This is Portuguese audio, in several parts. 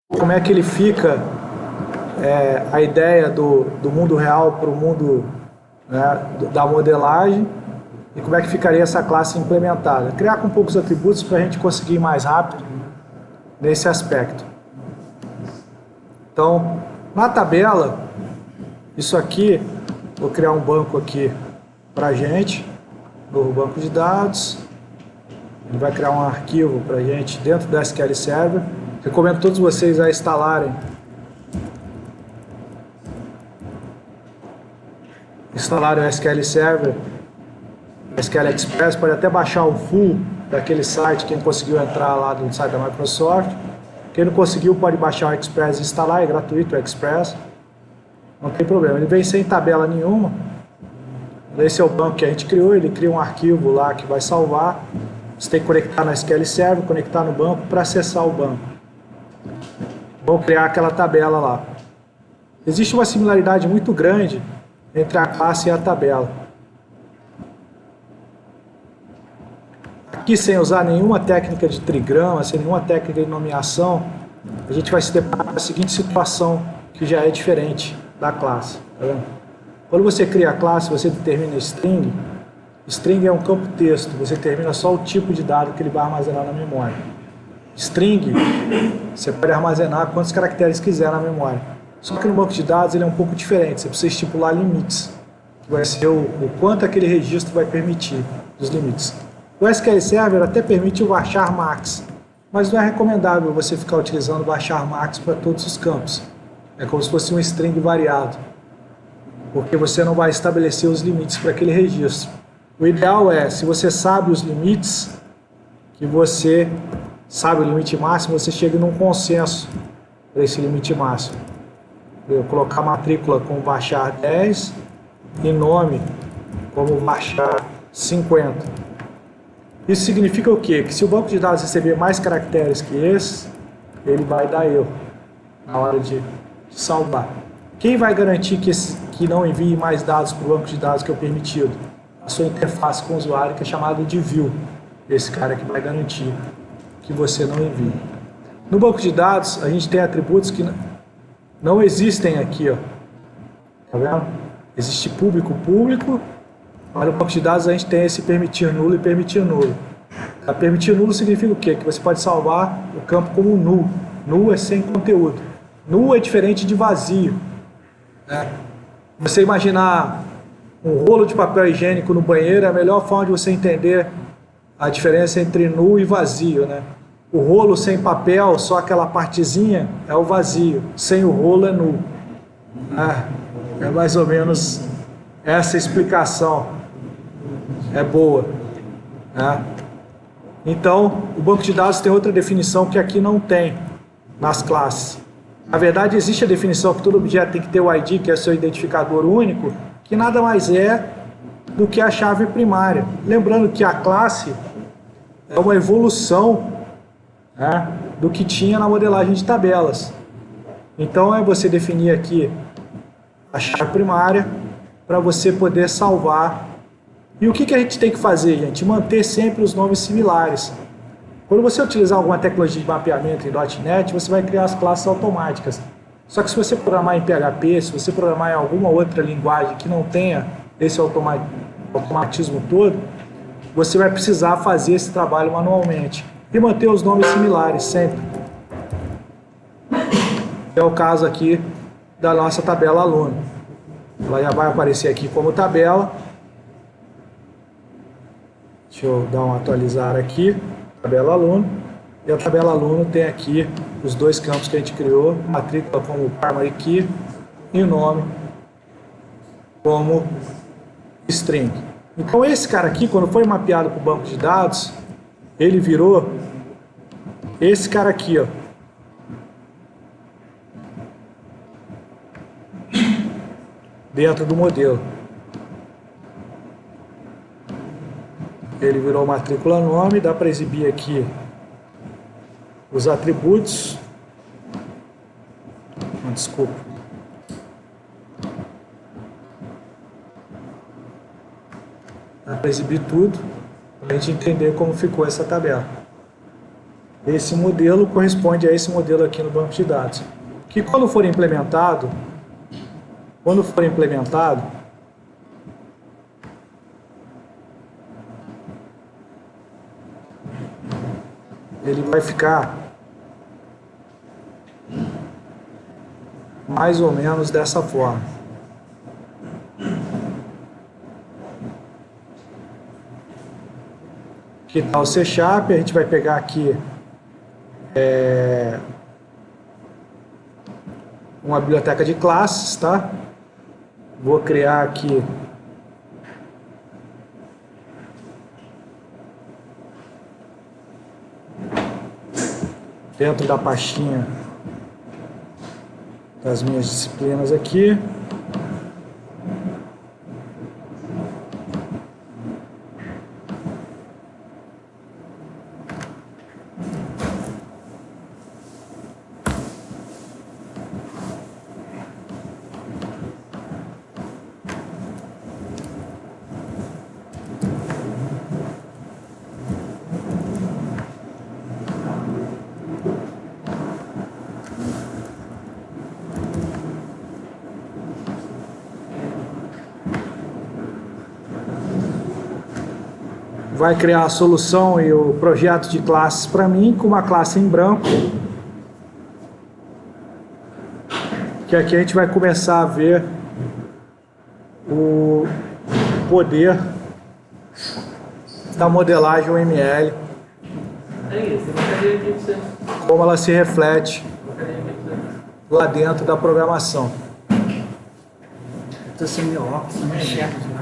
como é que ele fica a ideia do mundo real para o mundo, né, da modelagem, e como é que ficaria essa classe implementada. Criar com poucos atributos para a gente conseguir ir mais rápido nesse aspecto. Então, na tabela, isso aqui, vou criar um banco aqui para a gente, novo banco de dados. Ele vai criar um arquivo para a gente dentro do SQL Server. Recomendo todos vocês a instalarem o SQL Server, SQL Express. Pode até baixar o full daquele site, quem conseguiu entrar lá no site da Microsoft. Quem não conseguiu pode baixar o Express e instalar, é gratuito o Express. Não tem problema, ele vem sem tabela nenhuma. Esse é o banco que a gente criou, ele cria um arquivo lá que vai salvar. Você tem que conectar no SQL Server, conectar no banco para acessar o banco. Vou criar aquela tabela lá. Existe uma similaridade muito grande entre a classe e a tabela. Aqui, sem usar nenhuma técnica de trigrama, sem nenhuma técnica de nomeação, a gente vai se deparar com a seguinte situação, que já é diferente da classe. Tá vendo? Quando você cria a classe, você determina string. String é um campo texto, você determina só o tipo de dado que ele vai armazenar na memória. String, você pode armazenar quantos caracteres quiser na memória. Só que no banco de dados ele é um pouco diferente, você precisa estipular limites, que vai ser o quanto aquele registro vai permitir, dos limites. O SQL Server até permite o varchar max, mas não é recomendável você ficar utilizando o varchar max para todos os campos. É como se fosse um string variado, porque você não vai estabelecer os limites para aquele registro. O ideal é, se você sabe os limites, que você sabe o limite máximo, você chega num consenso para esse limite máximo. Eu colocar matrícula como varchar 10 e nome como varchar 50. Isso significa o quê? Que se o banco de dados receber mais caracteres que esses, ele vai dar erro na hora de salvar. Quem vai garantir que não envie mais dados para o banco de dados que é o permitido? A sua interface com o usuário, que é chamado de view. Esse cara que vai garantir que você não envie. No banco de dados, a gente tem atributos que não existem aqui, ó. Tá vendo? Existe público, público. Mas no banco de dados a gente tem esse permitir nulo e permitir nulo. A permitir nulo significa o quê? Que você pode salvar o campo como null. Null é sem conteúdo. Null é diferente de vazio. Você imaginar um rolo de papel higiênico no banheiro é a melhor forma de você entender a diferença entre null e vazio, né? O rolo sem papel, só aquela partezinha, é o vazio. Sem o rolo é null. É mais ou menos essa explicação. É boa. Né? Então, o banco de dados tem outra definição que aqui não tem nas classes. Na verdade, existe a definição que todo objeto tem que ter o ID, que é seu identificador único, que nada mais é do que a chave primária. Lembrando que a classe é uma evolução, né, do que tinha na modelagem de tabelas. Então, é você definir aqui a chave primária para você poder salvar. E o que a gente tem que fazer, gente? Manter sempre os nomes similares. Quando você utilizar alguma tecnologia de mapeamento em .NET, você vai criar as classes automáticas. Só que se você programar em PHP, se você programar em alguma outra linguagem que não tenha esse automatismo todo, você vai precisar fazer esse trabalho manualmente e manter os nomes similares sempre. É o caso aqui da nossa tabela aluno. Ela já vai aparecer aqui como tabela. Deixa eu dar um atualizar aqui, tabela aluno. E a tabela aluno tem aqui os dois campos que a gente criou, matrícula como primary key e o nome como string. Então esse cara aqui, quando foi mapeado para o banco de dados, ele virou esse cara aqui, ó. Dentro do modelo. Ele virou matrícula nome, dá para exibir aqui os atributos. Desculpa. Dá para exibir tudo, para a gente entender como ficou essa tabela. esse modelo corresponde a esse modelo aqui no banco de dados. Que quando for implementado, ele vai ficar mais ou menos dessa forma. Que tal o C#, a gente vai pegar aqui uma biblioteca de classes, tá? Vou criar aqui dentro da pastinha das minhas disciplinas aqui. Vai criar a solução e o projeto de classes para mim, com uma classe em branco. Que aqui a gente vai começar a ver o poder da modelagem UML. Como ela se reflete lá dentro da programação. Estou sem meu óculos, não é certo, né?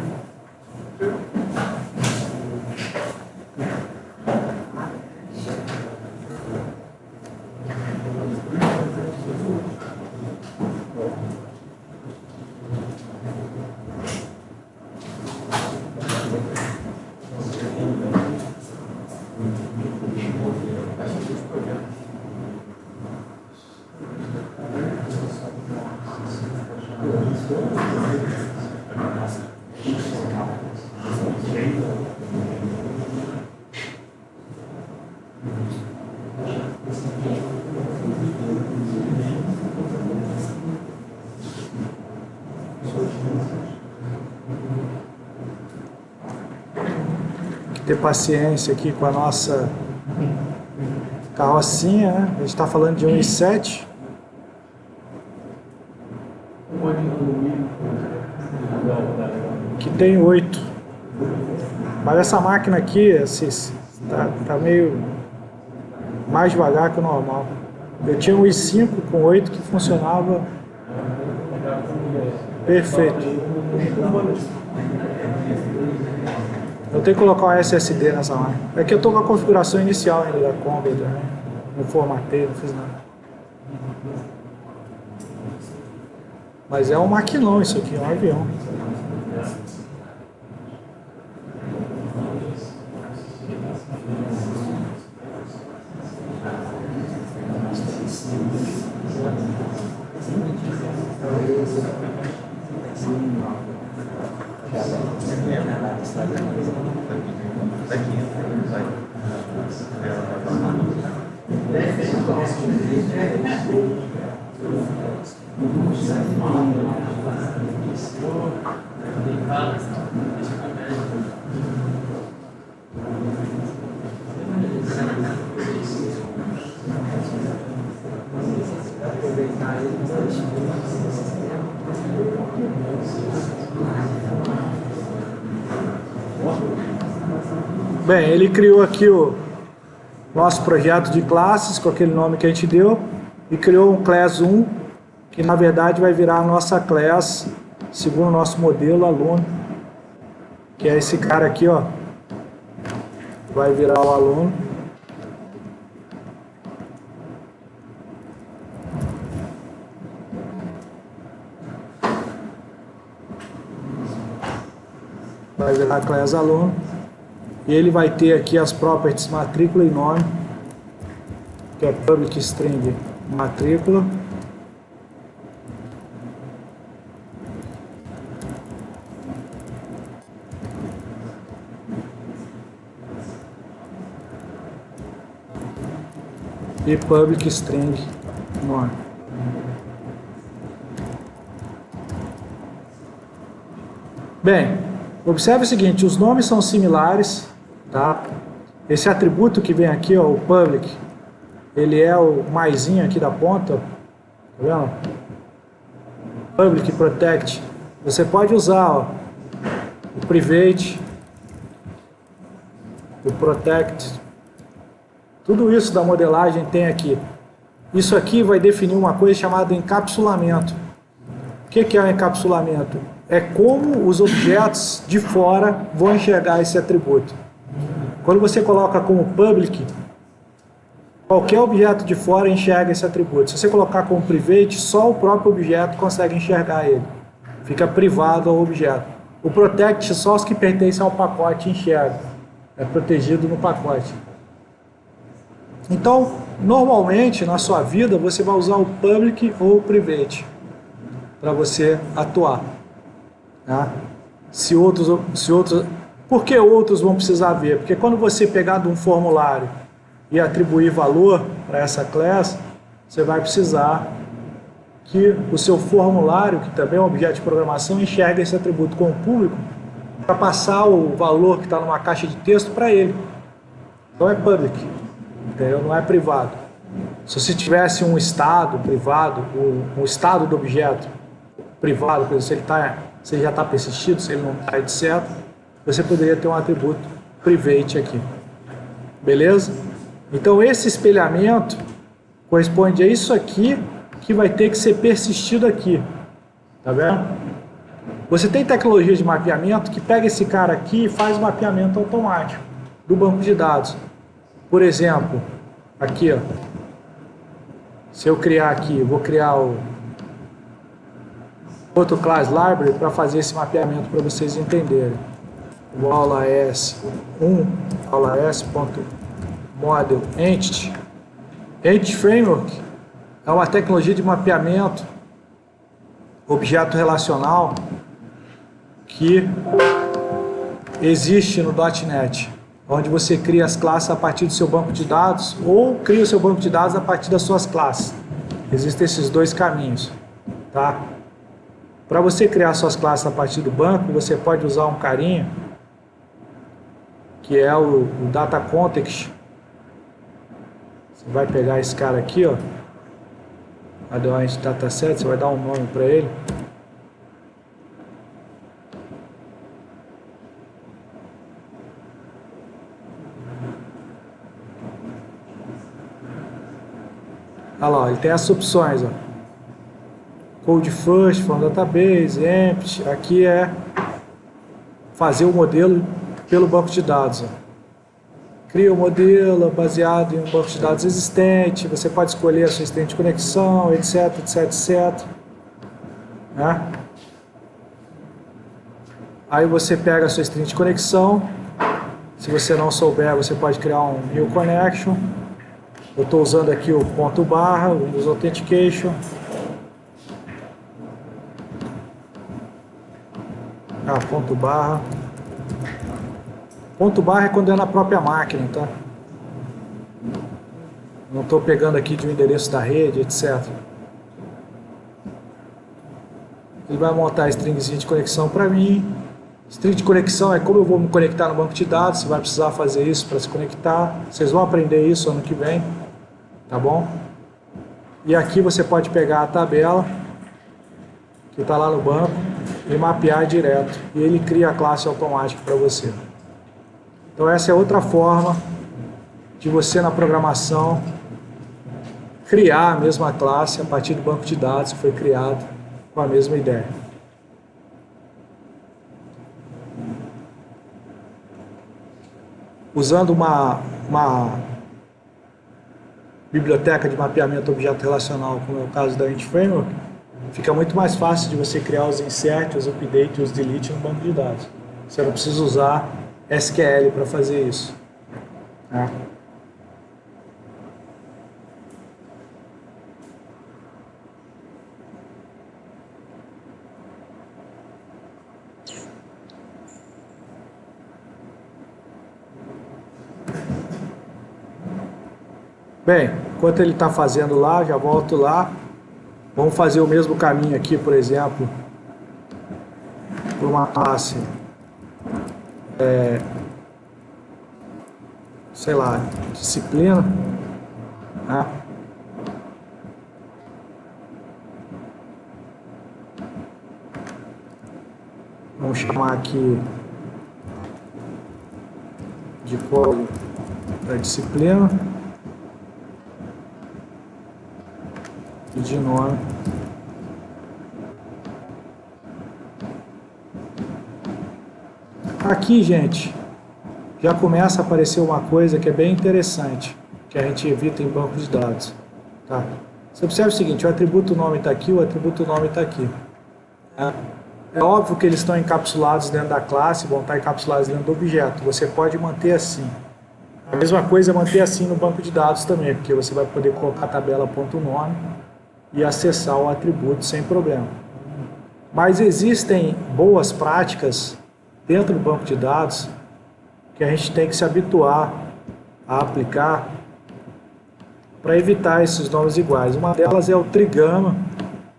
Ter paciência aqui com a nossa carrocinha, né? A gente está falando de 1.7. Que tem 8. Mas essa máquina aqui tá meio mais devagar que o normal. Eu tinha um i5 com 8 que funcionava perfeito. Eu tenho que colocar um SSD nessa máquina. É que eu estou com a configuração inicial ainda da Kombi também. Não formatei, não fiz nada. Mas é um maquinão isso aqui, é um avião. Bem, ele criou aqui o nosso projeto de classes, com aquele nome que a gente deu, e criou um class 1, que na verdade vai virar a nossa class, segundo o nosso modelo, aluno, que é esse cara aqui, ó, vai virar o aluno. Vai virar a class aluno. E ele vai ter aqui as properties matrícula e nome, que é public string matrícula. e public string nome. Bem, observe o seguinte, os nomes são similares, tá? Esse atributo que vem aqui, ó, o public, ele é o maisinho aqui da ponta, tá vendo? Public protect. Você pode usar, ó, o private, o protect. Tudo isso da modelagem tem aqui. Isso aqui vai definir uma coisa chamada encapsulamento. O que é o encapsulamento? É como os objetos de fora vão enxergar esse atributo. Quando você coloca como public, qualquer objeto de fora enxerga esse atributo. Se você colocar como private, só o próprio objeto consegue enxergar ele. Fica privado ao objeto. O protect, só os que pertencem ao pacote enxergam. É protegido no pacote. Então, normalmente, na sua vida, você vai usar o public ou o private para você atuar. Tá? Por que outros vão precisar ver? Porque quando você pegar de um formulário e atribuir valor para essa classe, você vai precisar que o seu formulário, que também é um objeto de programação, enxergue esse atributo como público para passar o valor que está numa caixa de texto para ele. Então é public, entendeu? Não é privado. Se você tivesse um estado privado, um estado do objeto privado, por exemplo, se ele já está persistido, se ele não está, etc., você poderia ter um atributo private aqui. Beleza? Então esse espelhamento corresponde a isso aqui que vai ter que ser persistido aqui. Tá vendo? Você tem tecnologia de mapeamento que pega esse cara aqui e faz mapeamento automático do banco de dados. Por exemplo, aqui, ó, se eu criar aqui, vou criar o outro class library para fazer esse mapeamento para vocês entenderem. O aula S1, aula S.model entity. Entity Framework é uma tecnologia de mapeamento objeto relacional que existe no .NET, onde você cria as classes a partir do seu banco de dados ou cria o seu banco de dados a partir das suas classes. Existem esses dois caminhos, tá? Para você criar suas classes a partir do banco, você pode usar um carinha que é o Data Context. Você vai pegar esse cara aqui, ó, Advanced Dataset, você vai dar um nome para ele. Olha lá, ele tem essas opções, ó. Code First, from Database, Empty. Aqui é fazer o modelo pelo banco de dados, ó. Cria o modelo baseado em um banco de dados existente. Você pode escolher a sua extensão de conexão, etc, etc, etc. Né? Aí você pega a sua extensão de conexão. Se você não souber, você pode criar um new connection. Eu estou usando aqui o ponto barra, o Windows Authentication. Ponto barra. Ponto barra é quando é na própria máquina, tá? Não estou pegando aqui de um endereço da rede, etc. Ele vai montar a stringzinha de conexão para mim. String de conexão é como eu vou me conectar no banco de dados. Você vai precisar fazer isso para se conectar. Vocês vão aprender isso ano que vem, tá bom? E aqui você pode pegar a tabela que está lá no banco e mapear direto. E ele cria a classe automática para você. Então essa é outra forma de você na programação criar a mesma classe a partir do banco de dados que foi criado com a mesma ideia. Usando uma biblioteca de mapeamento objeto relacional, como é o caso da Entity Framework, fica muito mais fácil de você criar os insert, os update e os delete no banco de dados. Você não precisa usar SQL para fazer isso. Tá? Bem, Enquanto ele está fazendo lá, já volto lá. Vamos fazer o mesmo caminho aqui, por exemplo, para uma classe, sei lá, disciplina, né? Vamos chamar aqui de código da disciplina e de nome. Aqui, gente, já começa a aparecer uma coisa que é bem interessante, que a gente evita em banco de dados. Tá? Você observa o seguinte, o atributo nome está aqui, o atributo nome está aqui. É óbvio que eles estão encapsulados dentro da classe, vão estar encapsulados dentro do objeto. Você pode manter assim. A mesma coisa é manter assim no banco de dados também, porque você vai poder colocar a tabela.nome e acessar o atributo sem problema. Mas existem boas práticas dentro do banco de dados que a gente tem que se habituar a aplicar para evitar esses nomes iguais. Uma delas é o trigama,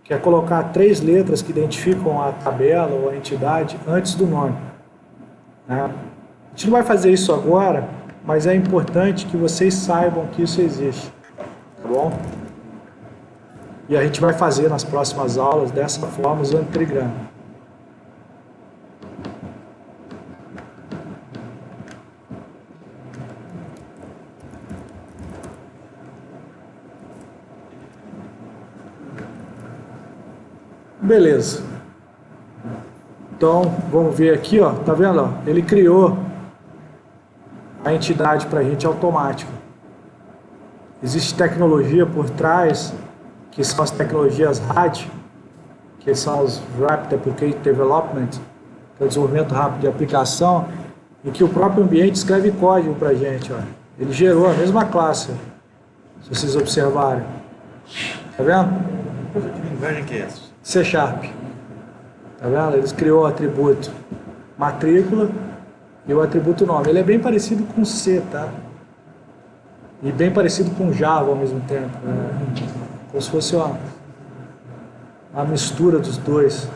que é colocar 3 letras que identificam a tabela ou a entidade antes do nome. Né? A gente não vai fazer isso agora, mas é importante que vocês saibam que isso existe. Tá bom? E a gente vai fazer nas próximas aulas dessa forma, usando trigama. Beleza. Então, vamos ver aqui, ó. Tá vendo? Ó? Ele criou a entidade para a gente automática. Existe tecnologia por trás, que são as tecnologias RAD, que são os Rapid Application Development, que é o desenvolvimento rápido de aplicação, em que o próprio ambiente escreve código para a gente. Ó. Ele gerou a mesma classe, se vocês observarem. Tá vendo? Que linguagem que é essa? C#. Tá vendo? Eles criou o atributo matrícula e o atributo nome. Ele é bem parecido com C, tá? E bem parecido com Java ao mesmo tempo. Como se fosse uma mistura dos dois.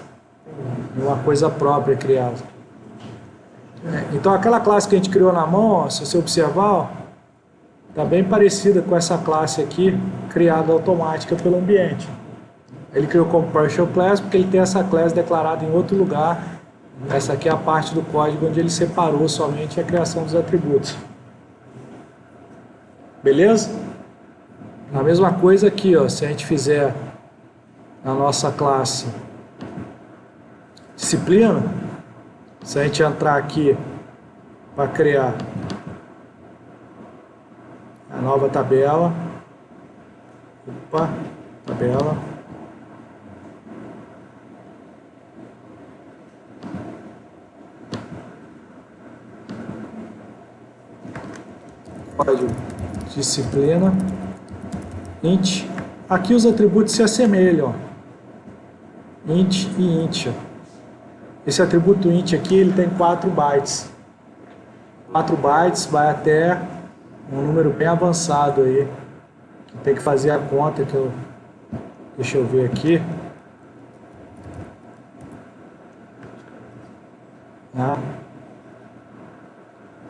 Uma coisa própria criada. Então aquela classe que a gente criou na mão, ó, se você observar, está bem parecida com essa classe aqui, criada automática pelo ambiente. Ele criou como partial class porque ele tem essa class declarada em outro lugar. Essa aqui é a parte do código onde ele separou somente a criação dos atributos. Beleza? A mesma coisa aqui, ó, se a gente fizer na nossa classe disciplina, se a gente entrar aqui para criar a nova tabela, tabela, código disciplina, int, aqui os atributos se assemelham, ó. Int e int. Esse atributo int aqui, ele tem 4 bytes. 4 bytes vai até um número bem avançado aí. Tem que fazer a conta que eu... Deixa eu ver aqui.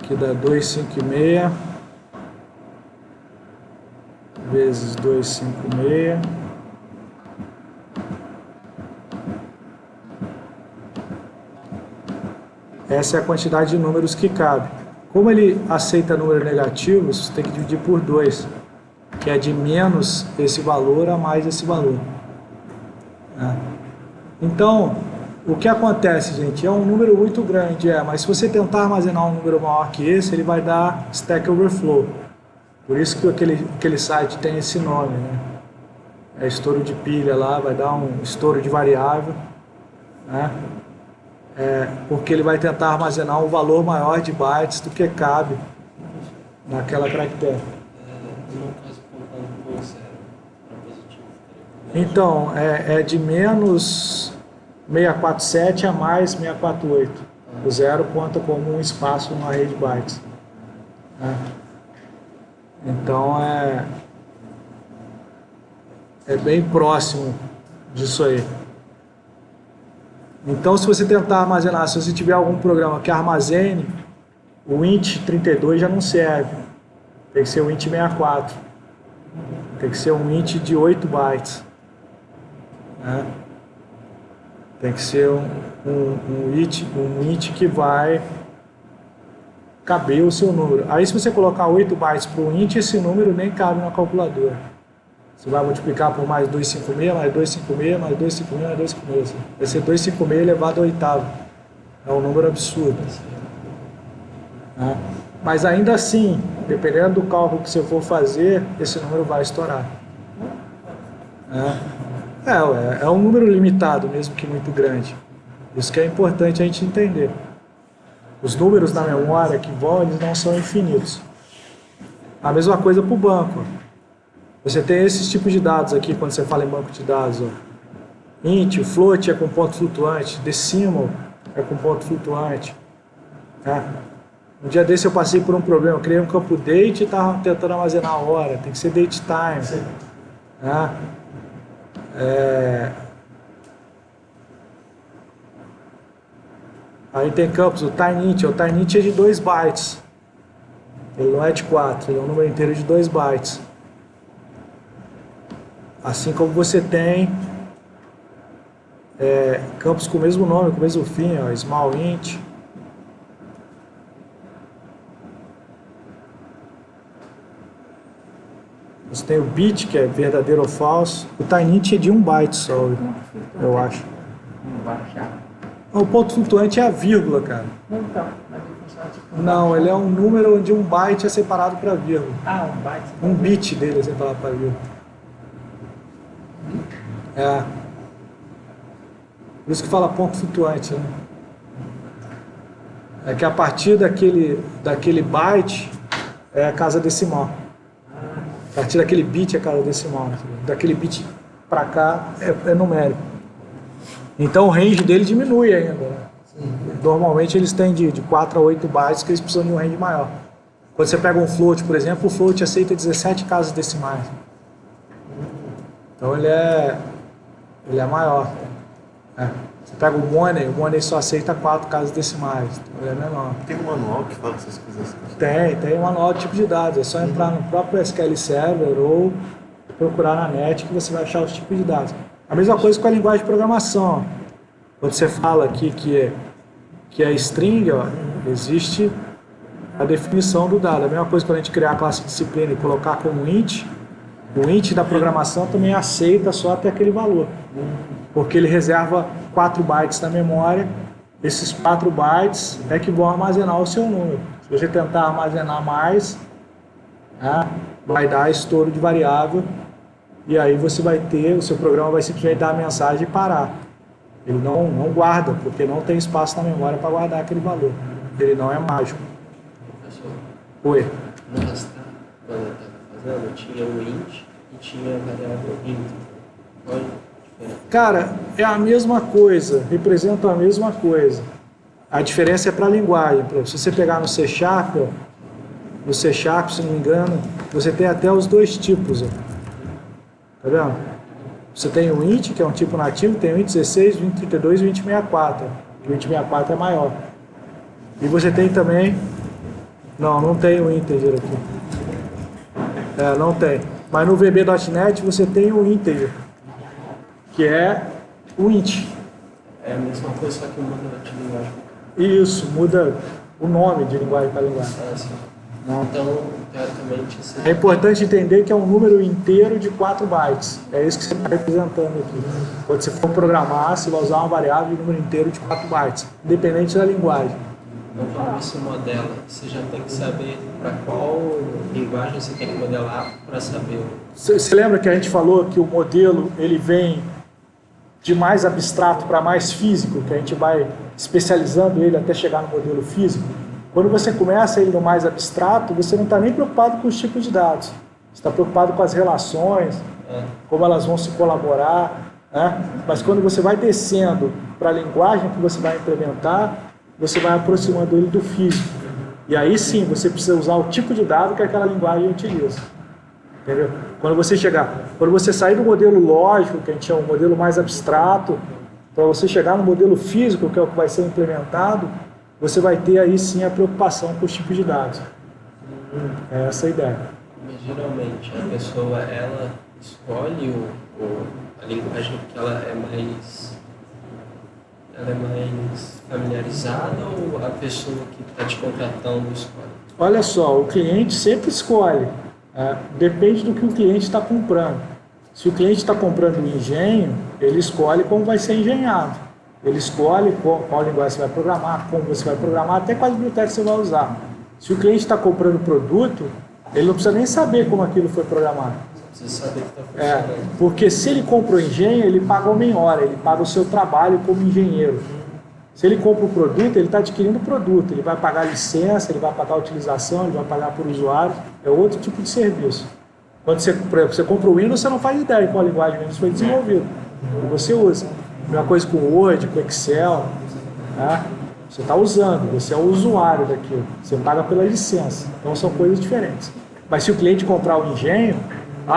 Aqui dá 256 vezes 256. Essa é a quantidade de números que cabe. Como ele aceita números negativos, você tem que dividir por 2, que é de menos esse valor a mais esse valor. Então, o que acontece, gente, é um número muito grande, mas se você tentar armazenar um número maior que esse, ele vai dar Stack Overflow. Por isso que aquele site tem esse nome, né? É estouro de pilha lá, vai dar um estouro de variável, né? Porque ele vai tentar armazenar um valor maior de bytes do que cabe naquela caractere. Então, é de menos 647 a mais 648. O 0 conta como um espaço no array de bytes. Então, É bem próximo disso aí. Então, se você tentar armazenar, se você tiver algum programa que armazene, o int32 já não serve. Tem que ser o int64. Tem que ser um int de 8 bytes. Né? Tem que ser um int que vai caber o seu número. Aí, se você colocar 8 bytes para o int, esse número nem cabe na calculadora. Você vai multiplicar por mais 256, mais 256, mais 256, mais 256. Vai ser 256 elevado ao oitavo. É um número absurdo. Né? Mas ainda assim, dependendo do cálculo que você for fazer, esse número vai estourar. É um número limitado, mesmo que muito grande. Isso que é importante a gente entender. Os números na memória que vão, eles não são infinitos. A mesma coisa para o banco. Você tem esses tipos de dados aqui, quando você fala em banco de dados. Ó. Int, o float é com ponto flutuante, decimal é com ponto flutuante. Tá? Um dia desse eu passei por um problema, eu criei um campo date e estava tentando armazenar a hora, tem que ser date time. Tá? Aí tem campos, o tinyInt é de 2 bytes. Ele não é de 4, ele é um número inteiro de 2 bytes. Assim como você tem campos com o mesmo nome, com o mesmo fim, ó, small int. Você tem o bit, que é verdadeiro ou falso. O tinyInt é de 1 byte só, eu acho. O ponto flutuante é a vírgula, cara. Não, ele é um número onde 1 byte é separado para vírgula. Ah, 1 byte? Um bit dele é separado para vírgula. Por isso que fala ponto flutuante, né? É que a partir daquele byte é a casa decimal. A partir daquele bit é a casa decimal. Daquele bit para cá é numérico. Então o range dele diminui ainda. Né? Normalmente eles têm de 4 a 8 bytes que eles precisam de um range maior. Quando você pega um float, por exemplo, o float aceita 17 casas decimais. Então ele é maior. Você pega o money só aceita 4 casas decimais. Então ele é menor. Tem um manual que fala essas coisas? Tem um manual de tipo de dados. É só entrar no próprio SQL Server ou procurar na net que você vai achar os tipos de dados. A mesma coisa com a linguagem de programação. Quando você fala aqui que é string, ó, existe a definição do dado. A mesma coisa quando a gente criar a classe disciplina e colocar como int, o int da programação também aceita só até aquele valor. Porque ele reserva 4 bytes na memória, esses 4 bytes é que vão armazenar o seu número. Se você tentar armazenar mais, vai dar estouro de variável, e aí você vai ter, o seu programa vai simplesmente dar a mensagem e parar. Ele não guarda, porque não tem espaço na memória para guardar aquele valor. Ele não é mágico. Professor, Oi. no Rastar, quando eu estava fazendo, tinha o int e tinha a variável int. Qual é a diferença? Cara, é a mesma coisa, representa a mesma coisa. A diferença é para a linguagem. Se você pegar no C Sharp, se não me engano, você tem até os dois tipos. Ó. Tá vendo? Você tem o int, que é um tipo nativo, tem o int 16, o int 32 e o int 64. O int 64 é maior. E você tem também... Não tem o integer aqui. Não tem. Mas no VB.NET você tem o integer, que é o int. É a mesma coisa, só que muda de linguagem. Isso, muda o nome de linguagem para linguagem. Sim. Então, teoricamente... É importante entender que é um número inteiro de 4 bytes. É isso que você está representando aqui. Quando você for programar, você vai usar uma variável de número inteiro de 4 bytes, independente da linguagem. Então, quando você modela, você já tem que saber para qual linguagem você tem que modelar para saber. Você lembra que a gente falou que o modelo ele vem de mais abstrato para mais físico, que a gente vai especializando ele até chegar no modelo físico? Quando você começa ele no mais abstrato, você não está nem preocupado com os tipos de dados. Você está preocupado com as relações, como elas vão se colaborar. Né? Mas quando você vai descendo para a linguagem que você vai implementar, você vai aproximando ele do físico. E aí sim, você precisa usar o tipo de dado que aquela linguagem utiliza. Entendeu? Quando você sair do modelo lógico, que a gente chama um modelo mais abstrato, para você chegar no modelo físico, que é o que vai ser implementado, você vai ter aí sim a preocupação com os tipos de dados. É essa a ideia. Mas geralmente a pessoa, ela escolhe a linguagem que ela é mais familiarizada, ou a pessoa que está te contratando escolhe? Olha só, o cliente sempre escolhe. Depende do que o cliente está comprando. Se o cliente está comprando um engenho, ele escolhe como vai ser engenhado. Ele escolhe qual linguagem você vai programar, como você vai programar, até qual biblioteca você vai usar. Se o cliente está comprando produto, ele não precisa nem saber como aquilo foi programado. Você precisa saber que está funcionando. Porque se ele compra o engenho, ele paga uma hora, ele paga o seu trabalho como engenheiro. Se ele compra o produto, ele está adquirindo o produto, ele vai pagar licença, ele vai pagar a utilização, ele vai pagar por usuário, é outro tipo de serviço. Quando você, por exemplo, você compra o Windows, você não faz ideia qual linguagem Windows foi desenvolvido. E você usa. A mesma coisa com o Word, com o Excel. Tá? Você está usando, você é o usuário daquilo. Você paga pela licença. Então são coisas diferentes. Mas se o cliente comprar o engenho,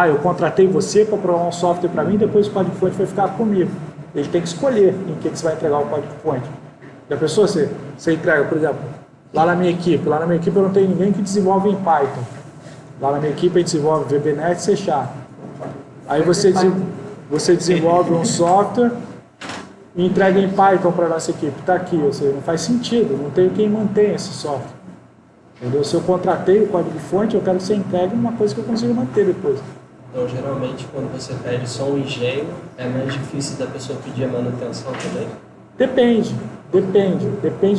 eu contratei você para programar um software para mim, depois o código-fonte vai ficar comigo. Ele tem que escolher em que você vai entregar o código-fonte. E a pessoa, você entrega, por exemplo, lá na minha equipe eu não tenho ninguém que desenvolve em Python. Lá na minha equipe a gente desenvolve VBNet e C Sharp. Aí você desenvolve um software e entrega em Python para a nossa equipe. Está aqui, ou seja, não faz sentido, não tenho quem mantenha esse software. Entendeu? Se eu contratei o código-fonte, eu quero que você entregue uma coisa que eu consiga manter depois. Então, geralmente, quando você pede só um engenho, é mais difícil da pessoa pedir a manutenção também? Depende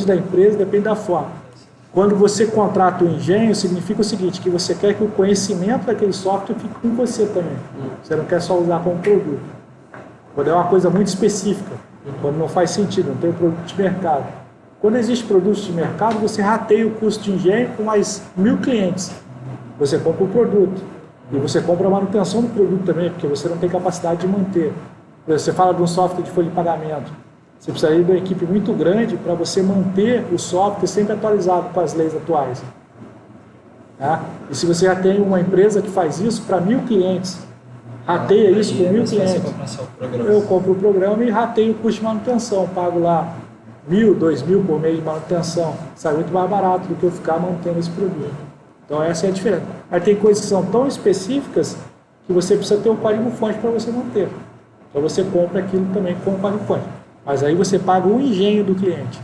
da empresa, depende da forma. Quando você contrata o engenho, significa o seguinte, que você quer que o conhecimento daquele software fique com você também. Você não quer só usar como produto. Quando é uma coisa muito específica, quando não faz sentido, não tem produto de mercado. Quando existe produto de mercado, você rateia o custo de engenho com mais 1000 clientes. Você compra o produto. E você compra a manutenção do produto também, porque você não tem capacidade de manter. Você fala de um software de folha de pagamento. Você precisaria de uma equipe muito grande para você manter o software sempre atualizado com as leis atuais. Tá? E se você já tem uma empresa que faz isso para 1000 clientes, rateia isso com 1000 clientes. Eu compro o programa e rateio o custo de manutenção. Pago lá 1.000, 2.000 por mês de manutenção. Sai muito mais barato do que eu ficar mantendo esse produto. Então essa é a diferença. Mas tem coisas que são tão específicas que você precisa ter um código-fonte para você manter. Então você compra aquilo também com o código-fonte. Mas aí você paga o engenho do cliente.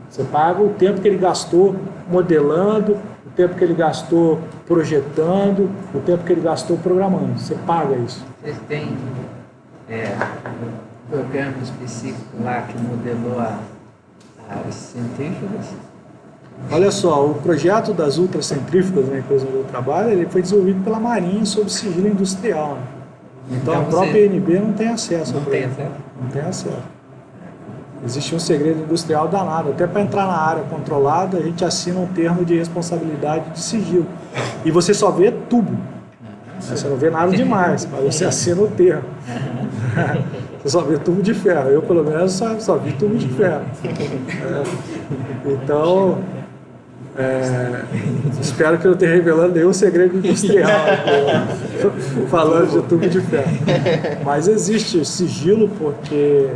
Você paga o tempo que ele gastou modelando, o tempo que ele gastou projetando, o tempo que ele gastou programando. Você paga isso. Vocês têm um programa específico lá que modelou as centrífugas? Olha só, o projeto das ultracentrífugas, na empresa onde eu trabalho, ele foi desenvolvido pela Marinha sob sigilo industrial. Né? Então a própria INB não tem acesso. Não tem acesso? Não tem acesso. Existe um segredo industrial danado. Até para entrar na área controlada, a gente assina um termo de responsabilidade de sigilo. E você só vê tubo. Você não vê nada demais, mas você assina o termo. Você só vê tubo de ferro. Eu, pelo menos, só vi tubo de ferro. Então, espero que eu não tenha revelado nenhum segredo industrial aqui, falando de tubo de ferro. Mas existe sigilo porque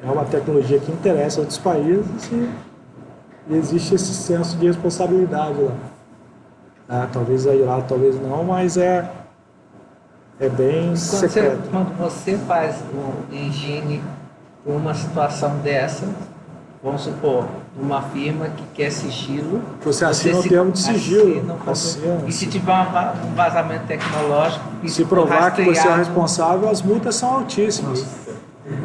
é uma tecnologia que interessa a outros países e existe esse senso de responsabilidade lá. Talvez aí lá, talvez não, mas é bem secreto. Quando você faz um engine para uma situação dessa, vamos supor, uma firma que quer sigilo... Você assina o termo de sigilo. E se tiver um vazamento tecnológico... Se provar que você é o responsável, as multas são altíssimas.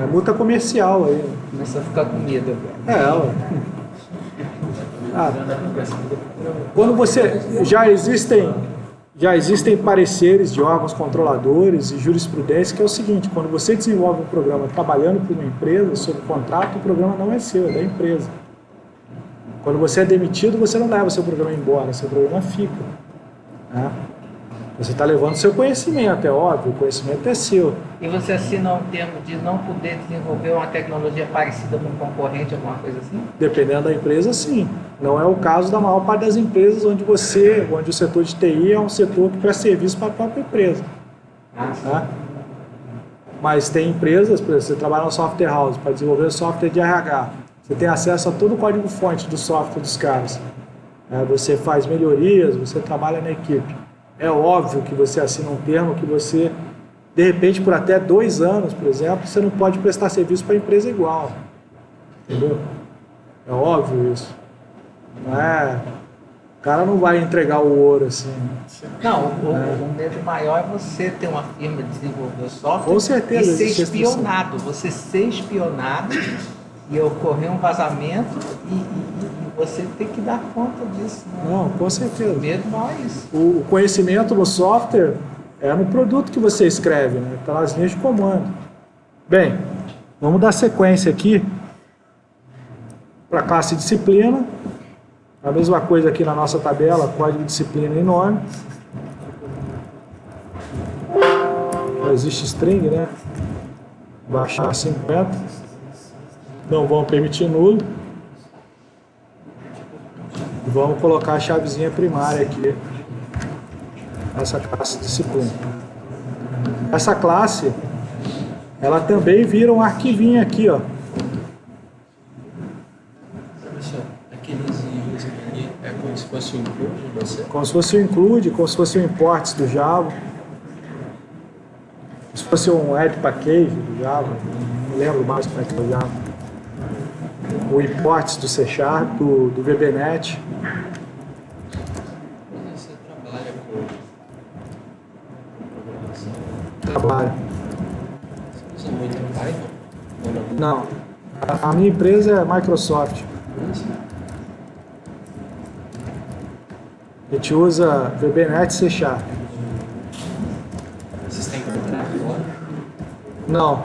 É multa comercial aí. Começa a ficar com medo. Quando você... Já existem pareceres de órgãos controladores e jurisprudência que é o seguinte: quando você desenvolve um programa trabalhando para uma empresa, sob contrato, o programa não é seu, é da empresa. Quando você é demitido, você não leva seu programa embora, seu programa fica. Né? Você está levando seu conhecimento, é óbvio, o conhecimento é seu. E você assina um termo de não poder desenvolver uma tecnologia parecida com um concorrente, alguma coisa assim? Dependendo da empresa, sim. Não é o caso da maior parte das empresas onde o setor de TI é um setor que presta serviço para a própria empresa. Tá? Mas tem empresas, por exemplo, você trabalha no software house para desenvolver software de RH. Você tem acesso a todo o código-fonte do software dos caras. Você faz melhorias, você trabalha na equipe. É óbvio que você assina um termo que você, de repente, por até 2 anos, por exemplo, você não pode prestar serviço para a empresa igual. Entendeu? É óbvio isso. Não é... O cara não vai entregar o ouro assim. Não, o medo maior é você ter uma firma de desenvolver software Com certeza, e ser existe espionado. Você ser espionado e ocorrer um vazamento e você ter que dar conta disso. Né? Não, com certeza. O medo maior é isso. O conhecimento no software é no produto que você escreve, né? Está nas linhas de comando. Bem, vamos dar sequência aqui para a classe disciplina. A mesma coisa aqui na nossa tabela, código de disciplina e nome. Não existe string, né? Baixar 50. Não vamos permitir nulo. E vamos colocar a chavezinha primária aqui. Essa classe disciplina. Essa classe, ela também vira um arquivinho aqui, ó. É como se fosse um include de você? Como se fosse um include, como se fosse um imports do Java. Como se fosse um add package do Java. Não lembro mais como é que é o Java. O imports do C Sharp, do VBNet. Você trabalha com programação? Trabalho. Você usa muito Python? Ou não? Não. A minha empresa é Microsoft. A gente usa VBNet e C Sharp. Vocês têm contrato agora? Não. A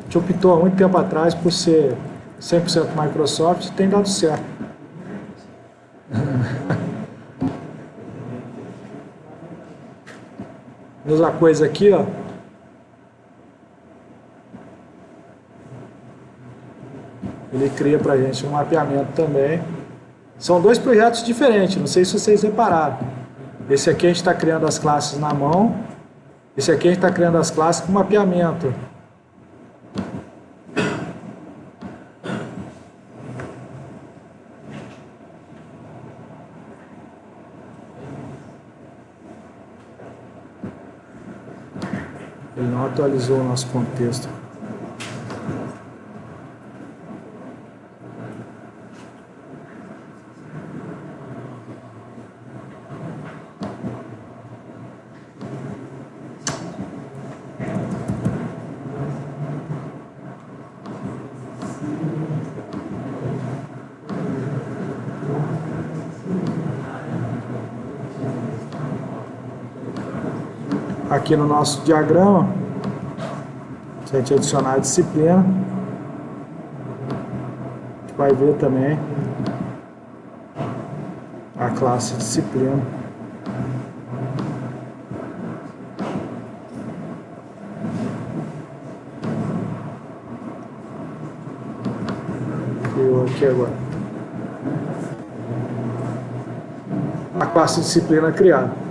gente optou há muito tempo atrás por ser 100% Microsoft e tem dado certo. Mesma coisa aqui, ó. Ele cria pra gente um mapeamento também. São 2 projetos diferentes, não sei se vocês repararam. Esse aqui a gente está criando as classes na mão. Esse aqui a gente está criando as classes com mapeamento. Ele não atualizou o nosso contexto. Aqui no nosso diagrama, se a gente adicionar a disciplina, a gente vai ver também a classe disciplina. Criou aqui agora. A classe disciplina criada.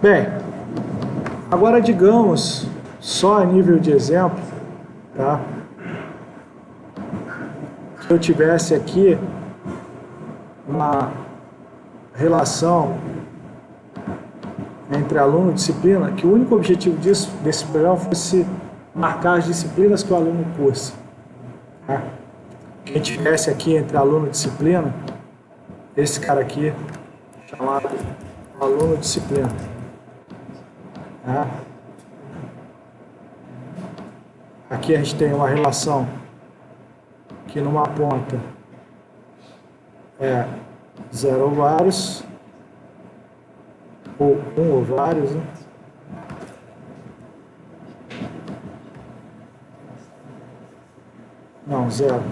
Bem, agora digamos, só a nível de exemplo, tá? Que eu tivesse aqui uma relação entre aluno e disciplina, que o único objetivo desse programa fosse marcar as disciplinas que o aluno cursa. Tá? Que a gente tivesse aqui entre aluno e disciplina, esse cara aqui, chamado aluno e disciplina. Tá? Aqui a gente tem uma relação que numa ponta é 0 ovários, ou 1 ovários, né? Não, 0.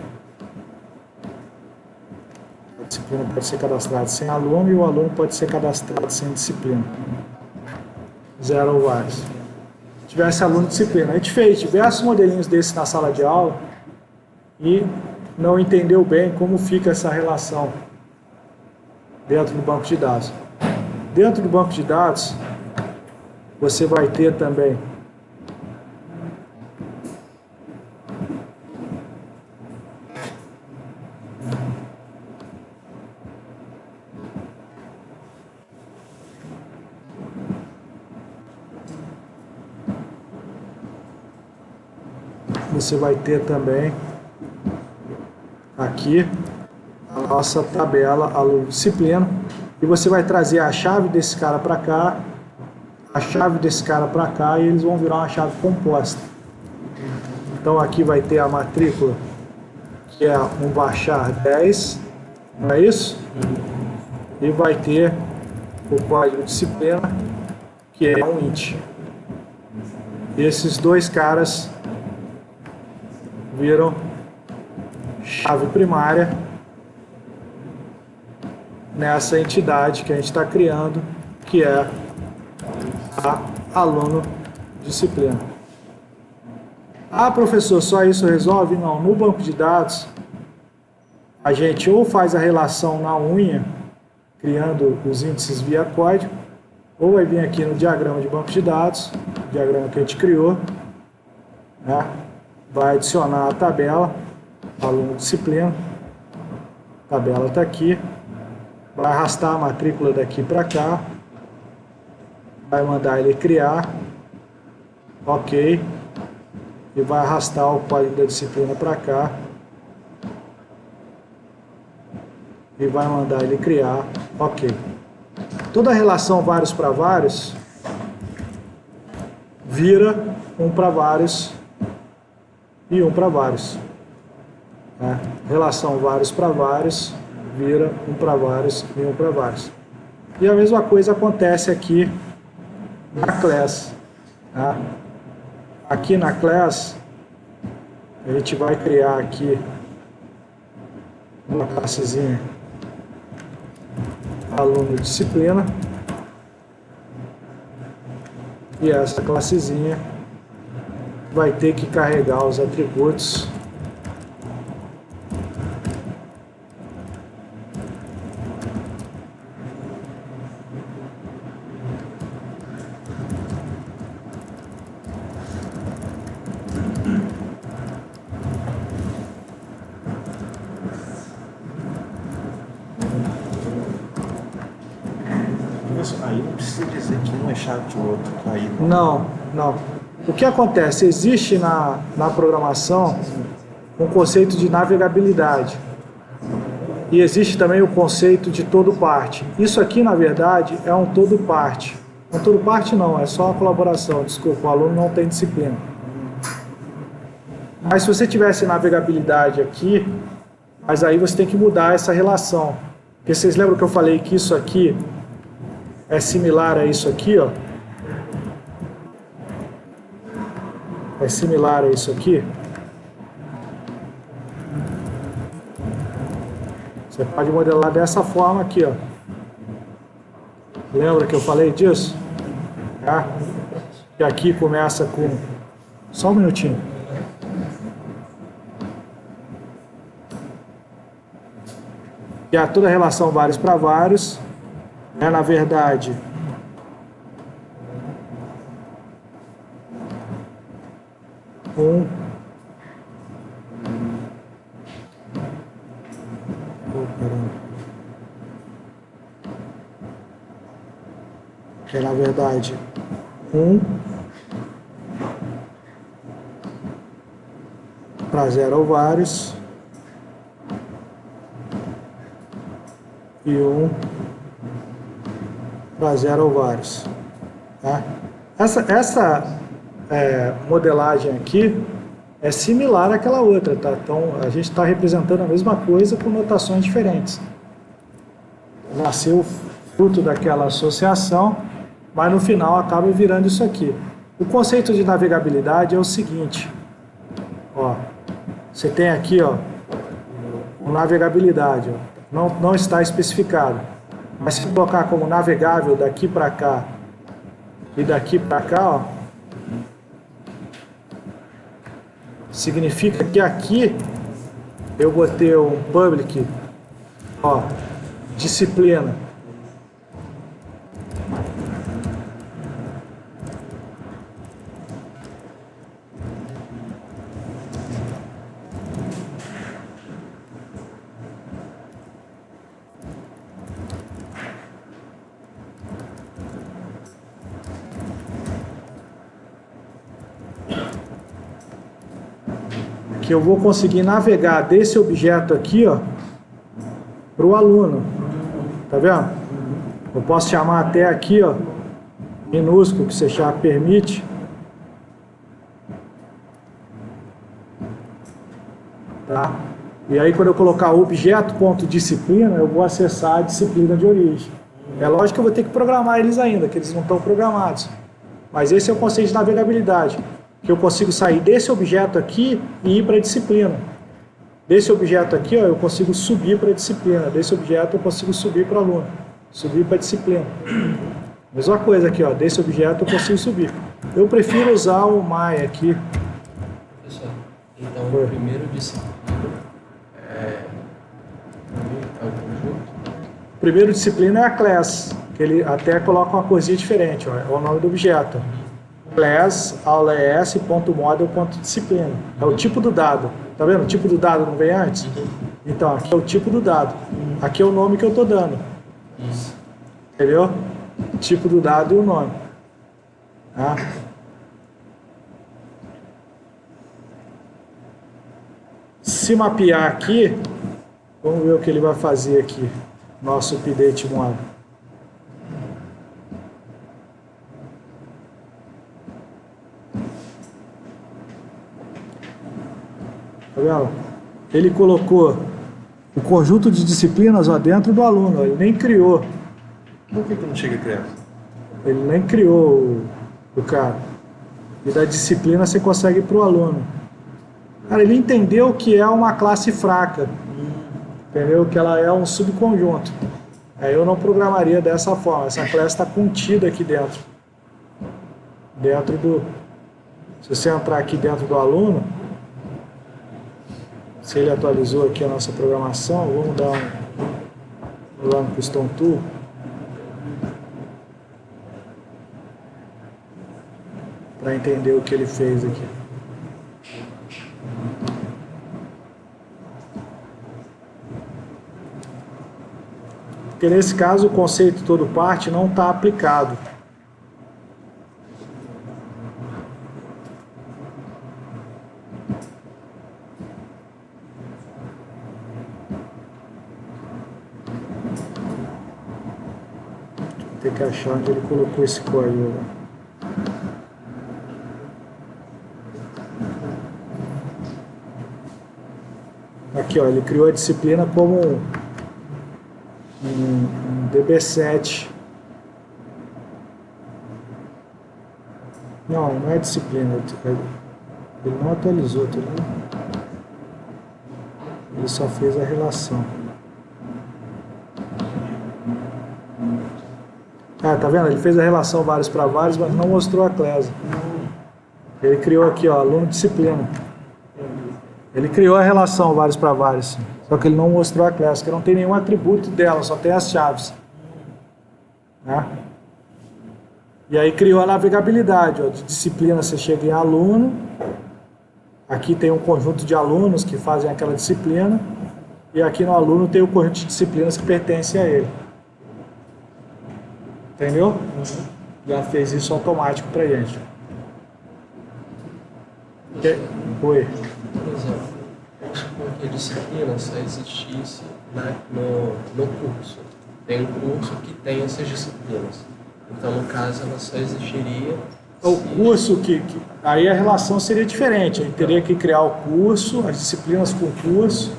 A disciplina pode ser cadastrada sem aluno e o aluno pode ser cadastrado sem disciplina. 0 ovários. tivesse aluno de disciplina. A gente fez diversos modelinhos desses na sala de aula e não entendeu bem como fica essa relação dentro do banco de dados. Dentro do banco de dados, você vai ter também aqui a nossa tabela aluno disciplina e você vai trazer a chave desse cara para cá, a chave desse cara para cá e eles vão virar uma chave composta. Então aqui vai ter a matrícula que é um baixar 10, não é isso? E vai ter o código disciplina que é um int. E esses dois caras viram chave primária nessa entidade que a gente está criando, que é a aluno disciplina. Ah, professor, só isso resolve? Não, no banco de dados a gente ou faz a relação na unha, criando os índices via código, ou vai vir aqui no diagrama de banco de dados, o diagrama que a gente criou, né? Vai adicionar a tabela, aluno disciplina, a tabela está aqui, vai arrastar a matrícula daqui para cá, vai mandar ele criar, ok, e vai arrastar o código da disciplina para cá, e vai mandar ele criar, ok. Toda a relação vários para vários vira um para vários e um para vários. Né? Relação vários para vários vira um para vários e um para vários. E a mesma coisa acontece aqui na class. Tá? Aqui na class, a gente vai criar aqui uma classezinha aluno disciplina. E essa classezinha vai ter que carregar os atributos Aí não precisa dizer que um é chave de outro. Aí Não, não. O que acontece? Existe na programação um conceito de navegabilidade. E existe também o conceito de todo parte. Isso aqui, na verdade, é um todo parte. Um todo parte não, é só a colaboração. Desculpa, o aluno não tem disciplina. Mas se você tivesse navegabilidade aqui, mas aí você tem que mudar essa relação. Porque vocês lembram que eu falei que isso aqui é similar a isso aqui, ó? É similar a isso aqui? Você pode modelar dessa forma aqui, ó. Lembra que eu falei disso? Tá? Que aqui começa com... Só um minutinho. Que é toda a relação vários para vários. É, na verdade, que é na verdade 1 para 0 vários e 1 para 0 vários. Tá? Essa modelagem aqui é similar àquela outra, tá? Então a gente está representando a mesma coisa com notações diferentes. Nasceu fruto daquela associação, mas no final acaba virando isso aqui. O conceito de navegabilidade é o seguinte, ó, você tem aqui, ó, navegabilidade, ó, não está especificado, mas se colocar como navegável daqui para cá e daqui para cá, ó, significa que aqui eu botei um public, ó, disciplina. Que eu vou conseguir navegar desse objeto aqui, ó, para o aluno. Tá vendo? Eu posso chamar até aqui, ó, minúsculo, que você chama permite. Tá? E aí quando eu colocar objeto.disciplina, eu vou acessar a disciplina de origem. É lógico que eu vou ter que programar eles ainda, que eles não estão programados. Mas esse é o conceito de navegabilidade. Que eu consigo sair desse objeto aqui e ir para a disciplina. Desse objeto aqui, ó, eu consigo subir para a disciplina. Desse objeto eu consigo subir para o aluno. Subir para a disciplina. Mesma coisa aqui, ó, desse objeto eu consigo subir. Eu prefiro usar o My aqui. Pessoal, então o primeiro disciplina é o conjunto. O primeiro disciplina é a class, que ele até coloca uma coisinha diferente, ó, é o nome do objeto. Class, aula.model.disciplina. É o tipo do dado. Tá vendo? O tipo do dado não vem antes? Então, aqui é o tipo do dado. Aqui é o nome que eu estou dando. Entendeu? O tipo do dado e o nome. Tá? Se mapear aqui, vamos ver o que ele vai fazer aqui. Nosso update model. Tá vendo? Ele colocou o conjunto de disciplinas, ó, dentro do aluno, ó, ele nem criou. Por que não chega a criar? Ele nem criou o cara. E da disciplina você consegue ir para o aluno. Cara, ele entendeu que é uma classe fraca. Entendeu? Que ela é um subconjunto. Aí eu não programaria dessa forma. Essa classe está contida aqui dentro. Dentro do... Se você entrar aqui dentro do aluno... Se ele atualizou aqui a nossa programação, vamos dar lá no Custom Tool. Para entender o que ele fez aqui. Porque nesse caso o conceito todo parte não está aplicado. Tem que achar onde ele colocou esse código. Aqui, ó, ele criou a disciplina como um DB7. Não é disciplina. Ele não atualizou, tá vendo? Ele só fez a relação. Ah, tá vendo? Ele fez a relação vários para vários, mas não mostrou a classe. Ele criou aqui, ó, aluno disciplina. Ele criou a relação vários para vários, só que ele não mostrou a classe, que não tem nenhum atributo dela, só tem as chaves. Né? E aí criou a navegabilidade, ó, de disciplina você chega em aluno, aqui tem um conjunto de alunos que fazem aquela disciplina, e aqui no aluno tem o conjunto de disciplinas que pertence a ele. Entendeu? Já fez isso automático pra gente. Oi. Por exemplo, vamos supor que a disciplina só existisse no curso. Tem um curso que tem essas disciplinas. Então, no caso, ela só existiria... O curso aí a relação seria diferente. A gente teria que criar o curso, as disciplinas com o curso,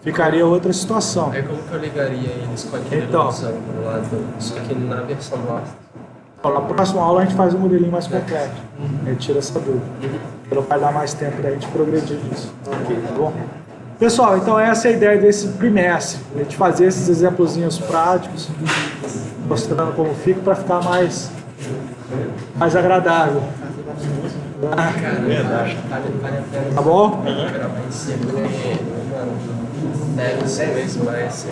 ficaria outra situação. Aí como que eu ligaria eles com aquele exemplo lá só que na versão nossa? Na próxima aula a gente faz um modelinho mais completo. A gente tira essa dúvida. Não vai dar mais tempo da gente progredir nisso. Tá bom? Pessoal, então essa é a ideia desse bimestre. A gente fazer esses exemplozinhos práticos, mostrando como fica, para ficar mais agradável. Cara, Verdade. vale a pena Tá bom? gravar em cima. Mano, deve ser mesmo, mas